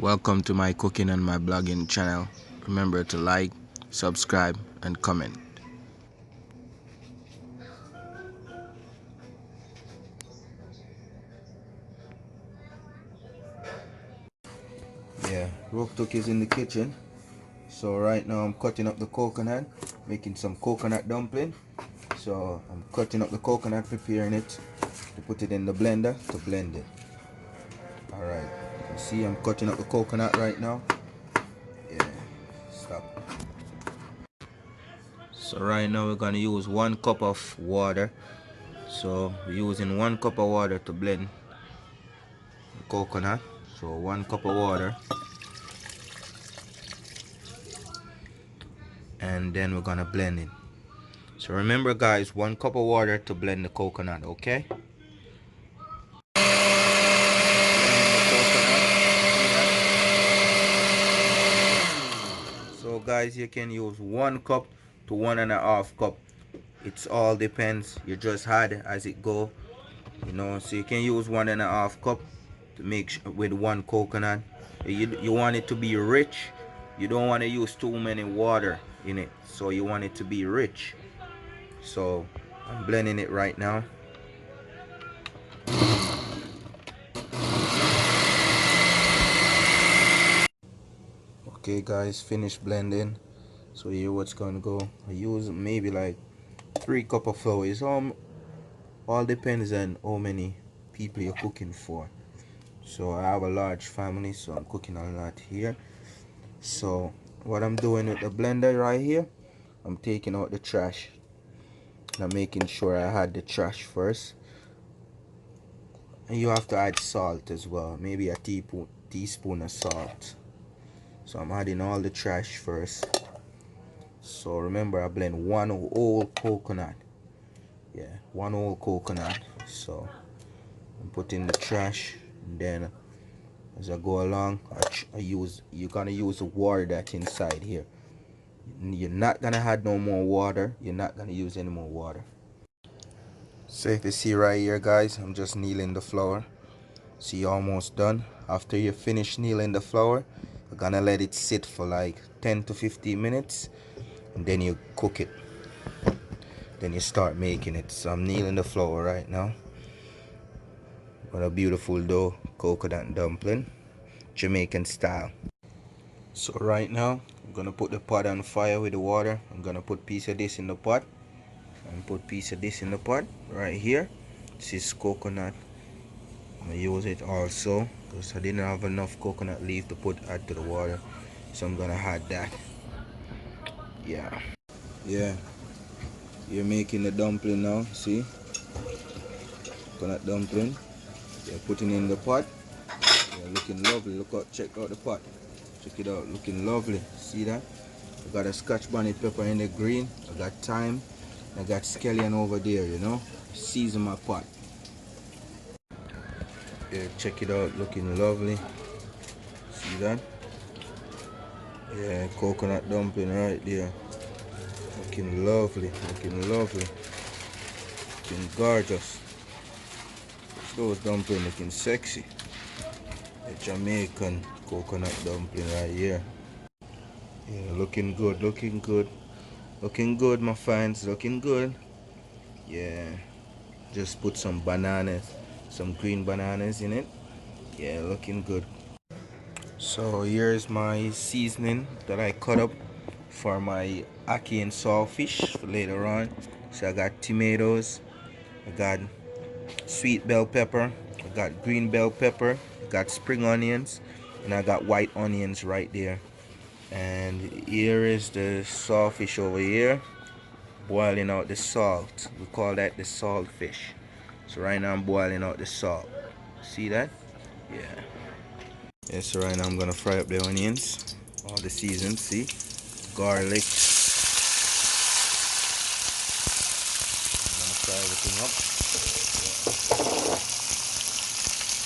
Welcome to my cooking and my blogging channel. Remember to like, subscribe and comment. Yeah, Rooktuk is in the kitchen. So right now I'm cutting up the coconut, making some coconut dumpling. So I'm cutting up the coconut, preparing it to put it in the blender to blend it. Alright, you see I'm cutting up the coconut right now. Yeah, stop. So right now we're gonna use 1 cup of water. So we're using 1 cup of water to blend the coconut. So 1 cup of water, and then we're gonna blend it. So remember guys, 1 cup of water to blend the coconut, okay? So guys, you can use 1 cup to 1.5 cup. It's all depends. You just add as it go, you know. So you can use 1.5 cup to make with 1 coconut. You want it to be rich. You don't want to use too many water in it. So you want it to be rich. So I'm blending it right now. Okay guys, finished blending. So here what's gonna go. I use maybe like 3 cup of flour. It's all depends on how many people you're cooking for. So I have a large family, so I'm cooking a lot here. So what I'm doing with the blender right here, I'm taking out the trash. I'm making sure I had the trash first. And you have to add salt as well, maybe a teaspoon of salt. So I'm adding all the trash first. So remember, I blend 1 whole coconut. Yeah, 1 whole coconut. So I'm putting the trash, and then as I go along, you're gonna use the water that's inside here. You're not gonna add no more water. You're not gonna use any more water. So if you see right here guys, I'm just kneading the flour. See, almost done. After you finish kneading the flour, you're gonna let it sit for like 10 to 15 minutes, and then you cook it. Then you start making it. So I'm kneading the flour right now. Got a beautiful dough coconut dumpling, Jamaican style. So right now I'm gonna put the pot on fire with the water. I'm gonna put piece of this in the pot and put piece of this in the pot right here. This is coconut. I'm gonna use it also because I didn't have enough coconut leaf to add to the water, so I'm gonna add that. Yeah, you're making the dumpling now. See, coconut dumpling. You're putting in the pot. Yeah, looking lovely. Check out the pot. Check it out, looking lovely. See that? I got a scotch bonnet pepper in the green. I got thyme. I got scallion over there, you know. Season my pot. Yeah, check it out, looking lovely. See that? Yeah, coconut dumpling right there. Looking lovely, looking lovely. Looking gorgeous. Those dumplings looking sexy. The Jamaican coconut dumpling right here. Yeah, looking good, looking good. Looking good, my fans, looking good. Yeah, just put some bananas, some green bananas in it. Yeah, looking good. So here's my seasoning that I cut up for my ackee and saltfish for later on. So I got tomatoes, I got sweet bell pepper, I got green bell pepper, I got spring onions, and I got white onions right there. And here is the saltfish over here, boiling out the salt. We call that the salt fish. So right now I'm boiling out the salt. See that? Yeah. Yeah, so right now I'm gonna fry up the onions, all the seasons, see? Garlic. I'm gonna fry everything up.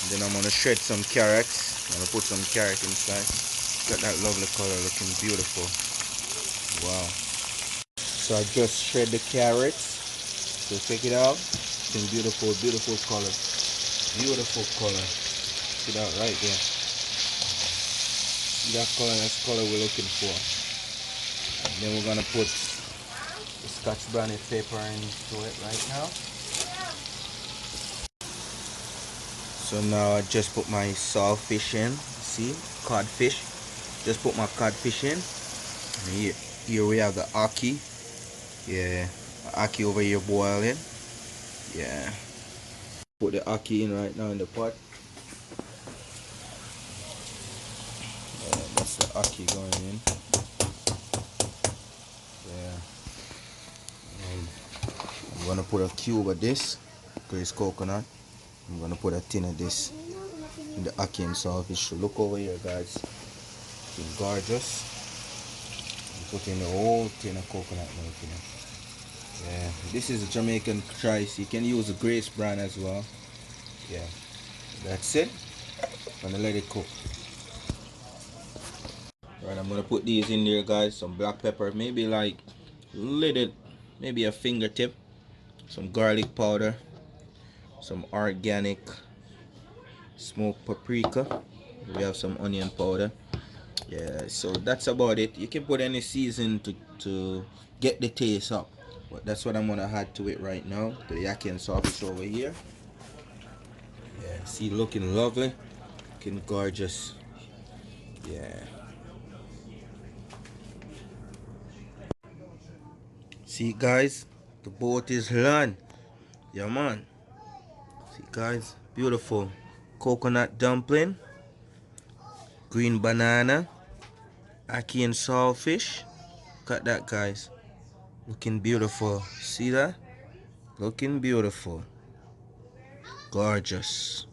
And then I'm gonna shred some carrots. I'm gonna put some carrot inside. Got that lovely color, looking beautiful. Wow. So I just shred the carrots. So check it out. Looking beautiful, beautiful color. Beautiful color. Check it out right there. That color, that's color we're looking for. And then we're gonna put the Scotch brownie pepper into it right now. So now I just put my saltfish in. See, codfish. Just put my codfish in. And here we have the ackee. Yeah, ackee over here boiling. Yeah. Put the ackee in right now in the pot. Yeah, that's the ackee going in. Yeah. And I'm gonna put a cube of this because it's coconut. I'm gonna put a tin of this in the ackee and saltfish. So look over here, guys. It's gorgeous. I'm putting the whole tin of coconut milk in it. Yeah, this is a Jamaican rice. You can use a grace brand as well. Yeah, that's it. I'm gonna let it cook. Right, I'm gonna put these in there, guys. Some black pepper, maybe like little, maybe a fingertip. Some garlic powder, some organic smoked paprika. We have some onion powder. Yeah, so that's about it. You can put any season to get the taste up, but that's what I'm gonna add to it right now. The yaki and sausage over here. Yeah, see, looking lovely, looking gorgeous. Yeah. See, guys, the boat is land. Yeah, man. See, guys, beautiful coconut dumpling, green banana, ackee and saltfish. Look at that, guys. Looking beautiful. See that? Looking beautiful. Gorgeous.